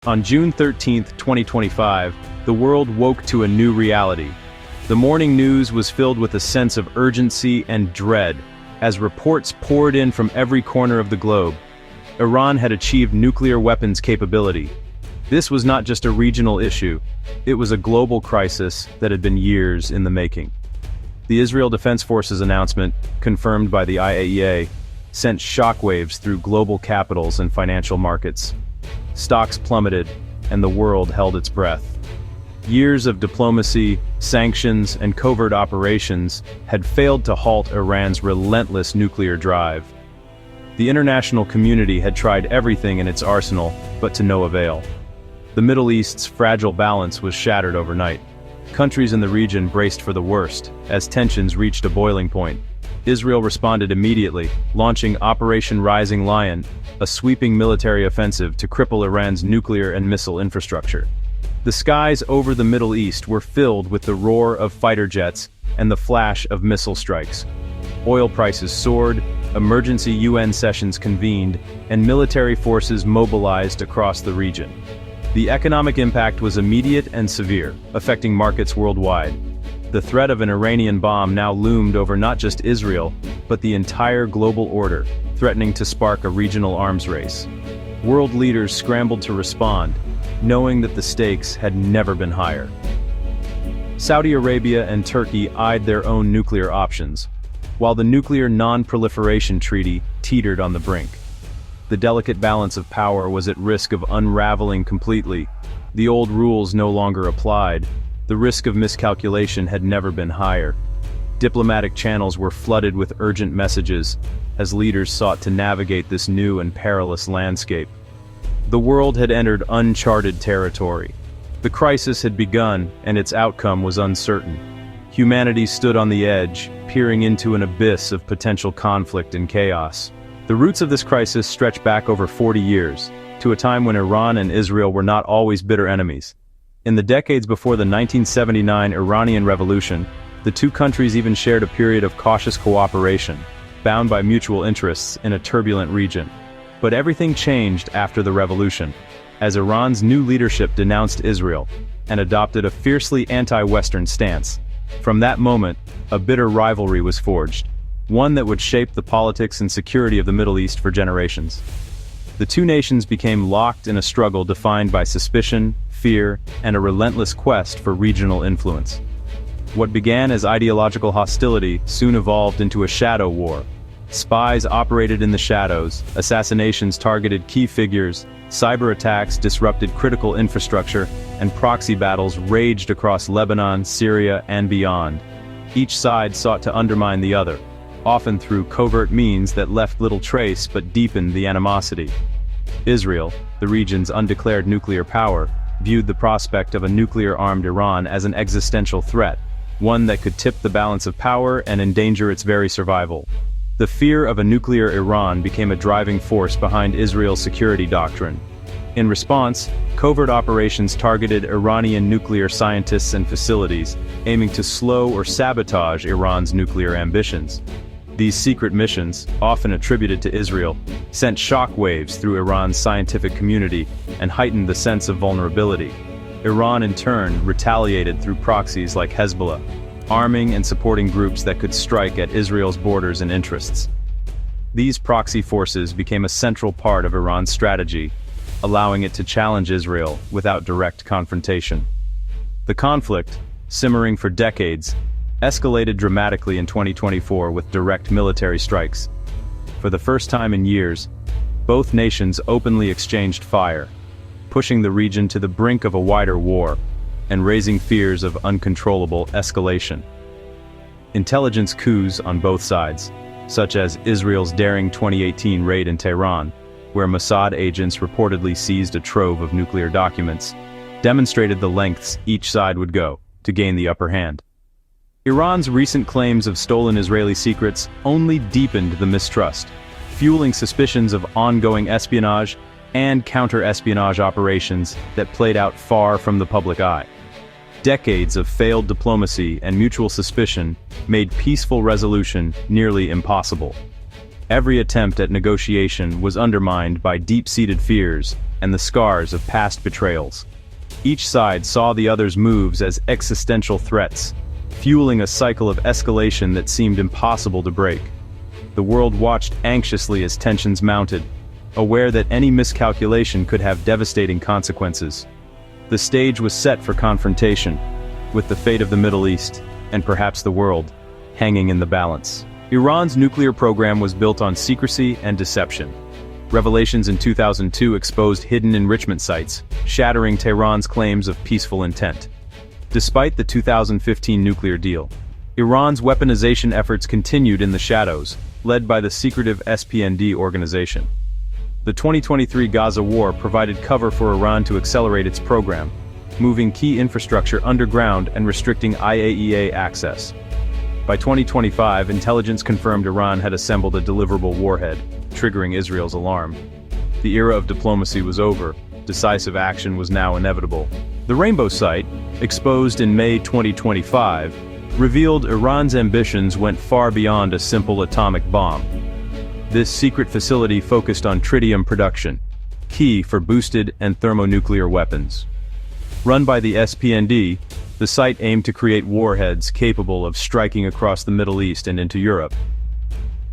On June 13, 2025, the world woke to a new reality. The morning news was filled with a sense of urgency and dread, as reports poured in from every corner of the globe. Iran had achieved nuclear weapons capability. This was not just a regional issue, it was a global crisis that had been years in the making. The Israel Defense Forces announcement, confirmed by the IAEA, sent shockwaves through global capitals and financial markets. Stocks plummeted, and the world held its breath. Years of diplomacy, sanctions, and covert operations had failed to halt Iran's relentless nuclear drive. The international community had tried everything in its arsenal, but to no avail. The Middle East's fragile balance was shattered overnight. Countries in the region braced for the worst, as tensions reached a boiling point. Israel responded immediately, launching Operation Rising Lion, a sweeping military offensive to cripple Iran's nuclear and missile infrastructure. The skies over the Middle East were filled with the roar of fighter jets and the flash of missile strikes. Oil prices soared, emergency UN sessions convened, and military forces mobilized across the region. The economic impact was immediate and severe, affecting markets worldwide. The threat of an Iranian bomb now loomed over not just Israel, but the entire global order, threatening to spark a regional arms race. World leaders scrambled to respond, knowing that the stakes had never been higher. Saudi Arabia and Turkey eyed their own nuclear options, while the Nuclear Non-Proliferation Treaty teetered on the brink. The delicate balance of power was at risk of unraveling completely. The old rules no longer applied. The risk of miscalculation had never been higher. Diplomatic channels were flooded with urgent messages, as leaders sought to navigate this new and perilous landscape. The world had entered uncharted territory. The crisis had begun, and its outcome was uncertain. Humanity stood on the edge, peering into an abyss of potential conflict and chaos. The roots of this crisis stretch back over 40 years, to a time when Iran and Israel were not always bitter enemies. In the decades before the 1979 Iranian Revolution, the two countries even shared a period of cautious cooperation, bound by mutual interests in a turbulent region. But everything changed after the revolution, as Iran's new leadership denounced Israel and adopted a fiercely anti-Western stance. From that moment, a bitter rivalry was forged, one that would shape the politics and security of the Middle East for generations. The two nations became locked in a struggle defined by suspicion, fear, and a relentless quest for regional influence. What began as ideological hostility soon evolved into a shadow war. Spies operated in the shadows, assassinations targeted key figures, cyber attacks disrupted critical infrastructure, and proxy battles raged across Lebanon, Syria, and beyond. Each side sought to undermine the other, often through covert means that left little trace but deepened the animosity. Israel, the region's undeclared nuclear power, viewed the prospect of a nuclear-armed Iran as an existential threat, one that could tip the balance of power and endanger its very survival. The fear of a nuclear Iran became a driving force behind Israel's security doctrine. In response, covert operations targeted Iranian nuclear scientists and facilities, aiming to slow or sabotage Iran's nuclear ambitions. These secret missions, often attributed to Israel, sent shockwaves through Iran's scientific community and heightened the sense of vulnerability. Iran, in turn, retaliated through proxies like Hezbollah, arming and supporting groups that could strike at Israel's borders and interests. These proxy forces became a central part of Iran's strategy, allowing it to challenge Israel without direct confrontation. The conflict, simmering for decades, escalated dramatically in 2024 with direct military strikes. For the first time in years, both nations openly exchanged fire, pushing the region to the brink of a wider war and raising fears of uncontrollable escalation. Intelligence coups on both sides, such as Israel's daring 2018 raid in Tehran, where Mossad agents reportedly seized a trove of nuclear documents, demonstrated the lengths each side would go to gain the upper hand. Iran's recent claims of stolen Israeli secrets only deepened the mistrust, fueling suspicions of ongoing espionage and counter-espionage operations that played out far from the public eye. Decades of failed diplomacy and mutual suspicion made peaceful resolution nearly impossible. Every attempt at negotiation was undermined by deep-seated fears and the scars of past betrayals. Each side saw the other's moves as existential threats, fueling a cycle of escalation that seemed impossible to break. The world watched anxiously as tensions mounted, aware that any miscalculation could have devastating consequences. The stage was set for confrontation, with the fate of the Middle East, and perhaps the world, hanging in the balance. Iran's nuclear program was built on secrecy and deception. Revelations in 2002 exposed hidden enrichment sites, shattering Tehran's claims of peaceful intent. Despite the 2015 nuclear deal, Iran's weaponization efforts continued in the shadows, led by the secretive SPND organization. The 2023 Gaza war provided cover for Iran to accelerate its program, moving key infrastructure underground and restricting IAEA access. By 2025, intelligence confirmed Iran had assembled a deliverable warhead, triggering Israel's alarm. The era of diplomacy was over. Decisive action was now inevitable. The Rainbow site, exposed in May 2025, revealed Iran's ambitions went far beyond a simple atomic bomb. This secret facility focused on tritium production, key for boosted and thermonuclear weapons. Run by the SPND, the site aimed to create warheads capable of striking across the Middle East and into Europe.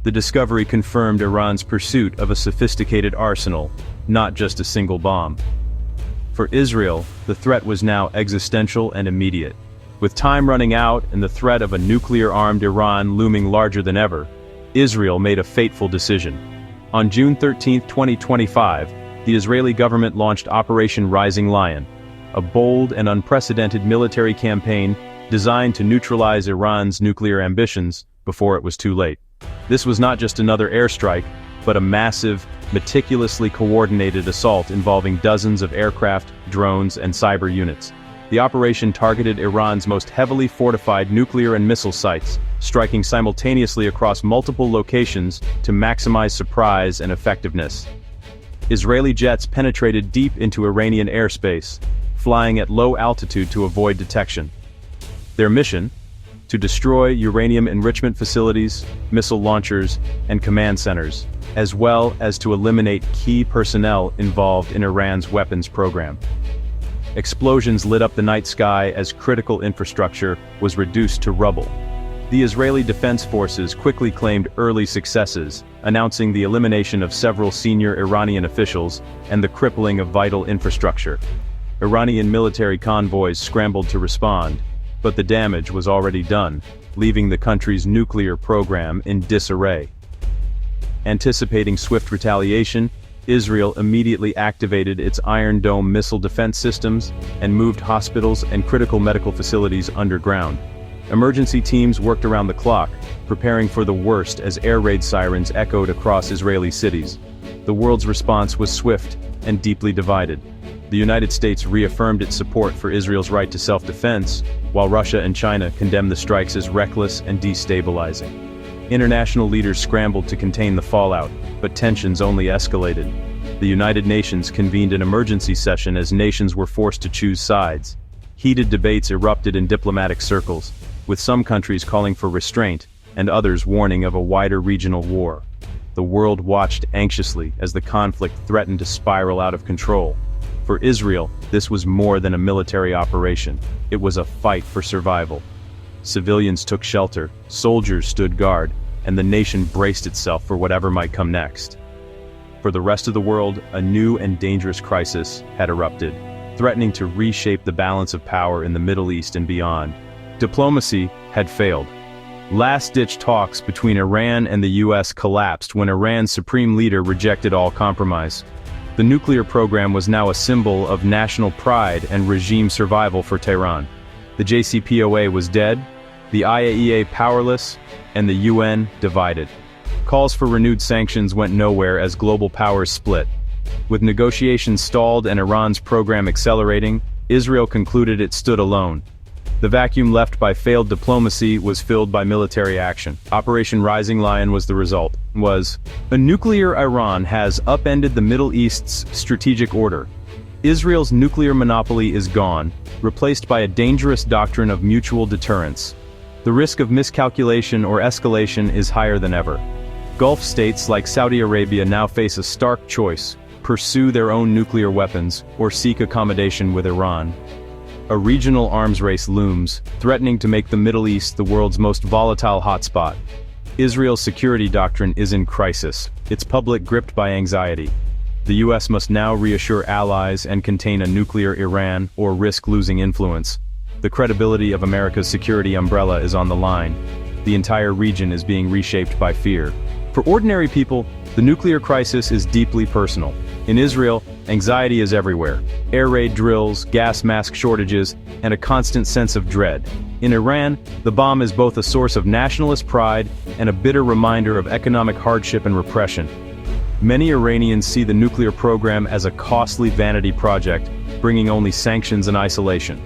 The discovery confirmed Iran's pursuit of a sophisticated arsenal, not just a single bomb. For Israel, the threat was now existential and immediate. With time running out and the threat of a nuclear-armed Iran looming larger than ever, Israel made a fateful decision. On June 13, 2025, the Israeli government launched Operation Rising Lion, a bold and unprecedented military campaign designed to neutralize Iran's nuclear ambitions before it was too late. This was not just another airstrike, but a massive, meticulously coordinated assault involving dozens of aircraft, drones, and cyber units. The operation targeted Iran's most heavily fortified nuclear and missile sites, striking simultaneously across multiple locations to maximize surprise and effectiveness. Israeli jets penetrated deep into Iranian airspace, flying at low altitude to avoid detection. Their mission? To destroy uranium enrichment facilities, missile launchers, and command centers, as well as to eliminate key personnel involved in Iran's weapons program. Explosions lit up the night sky as critical infrastructure was reduced to rubble. The Israeli Defense Forces quickly claimed early successes, announcing the elimination of several senior Iranian officials and the crippling of vital infrastructure. Iranian military convoys scrambled to respond, but the damage was already done, leaving the country's nuclear program in disarray. Anticipating swift retaliation, Israel immediately activated its Iron Dome missile defense systems and moved hospitals and critical medical facilities underground. Emergency teams worked around the clock, preparing for the worst as air raid sirens echoed across Israeli cities. The world's response was swift and deeply divided. The United States reaffirmed its support for Israel's right to self-defense, while Russia and China condemned the strikes as reckless and destabilizing. International leaders scrambled to contain the fallout, but tensions only escalated. The United Nations convened an emergency session as nations were forced to choose sides. Heated debates erupted in diplomatic circles, with some countries calling for restraint and others warning of a wider regional war. The world watched anxiously as the conflict threatened to spiral out of control. For Israel, this was more than a military operation. It was a fight for survival. Civilians took shelter, soldiers stood guard, and the nation braced itself for whatever might come next. For the rest of the world, a new and dangerous crisis had erupted, threatening to reshape the balance of power in the Middle East and beyond. Diplomacy had failed. Last-ditch talks between Iran and the US collapsed when Iran's supreme leader rejected all compromise. The nuclear program was now a symbol of national pride and regime survival for Tehran. The JCPOA was dead, the IAEA powerless, and the UN divided. Calls for renewed sanctions went nowhere as global powers split. With negotiations stalled and Iran's program accelerating, Israel concluded it stood alone. The vacuum left by failed diplomacy was filled by military action. Operation Rising Lion was the result. A nuclear Iran has upended the Middle East's strategic order. Israel's nuclear monopoly is gone, replaced by a dangerous doctrine of mutual deterrence. The risk of miscalculation or escalation is higher than ever. Gulf states like Saudi Arabia now face a stark choice: pursue their own nuclear weapons or seek accommodation with Iran. A regional arms race looms, threatening to make the Middle East the world's most volatile hotspot. Israel's security doctrine is in crisis, its public gripped by anxiety. The US must now reassure allies and contain a nuclear Iran or risk losing influence. The credibility of America's security umbrella is on the line. The entire region is being reshaped by fear. For ordinary people, the nuclear crisis is deeply personal. In Israel, anxiety is everywhere. Air raid drills, gas mask shortages, and a constant sense of dread. In Iran, the bomb is both a source of nationalist pride and a bitter reminder of economic hardship and repression. Many Iranians see the nuclear program as a costly vanity project, bringing only sanctions and isolation.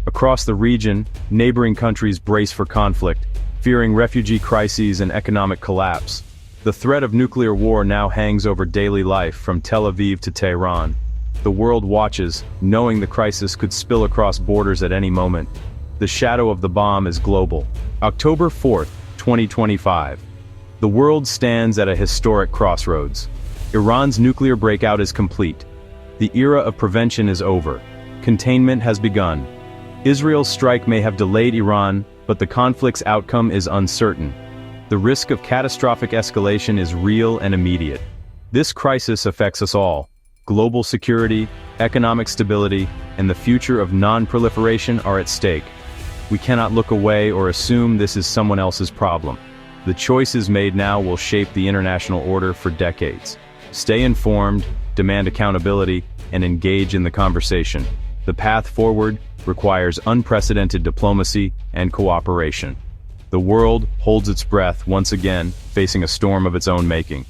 Across the region, neighboring countries brace for conflict, fearing refugee crises and economic collapse. The threat of nuclear war now hangs over daily life from Tel Aviv to Tehran. The world watches, knowing the crisis could spill across borders at any moment. The shadow of the bomb is global. October 4th, 2025. The world stands at a historic crossroads. Iran's nuclear breakout is complete. The era of prevention is over. Containment has begun. Israel's strike may have delayed Iran, but the conflict's outcome is uncertain. The risk of catastrophic escalation is real and immediate. This crisis affects us all. Global security, economic stability, and the future of non-proliferation are at stake. We cannot look away or assume this is someone else's problem. The choices made now will shape the international order for decades. Stay informed, demand accountability, and engage in the conversation. The path forward requires unprecedented diplomacy and cooperation. The world holds its breath once again, facing a storm of its own making.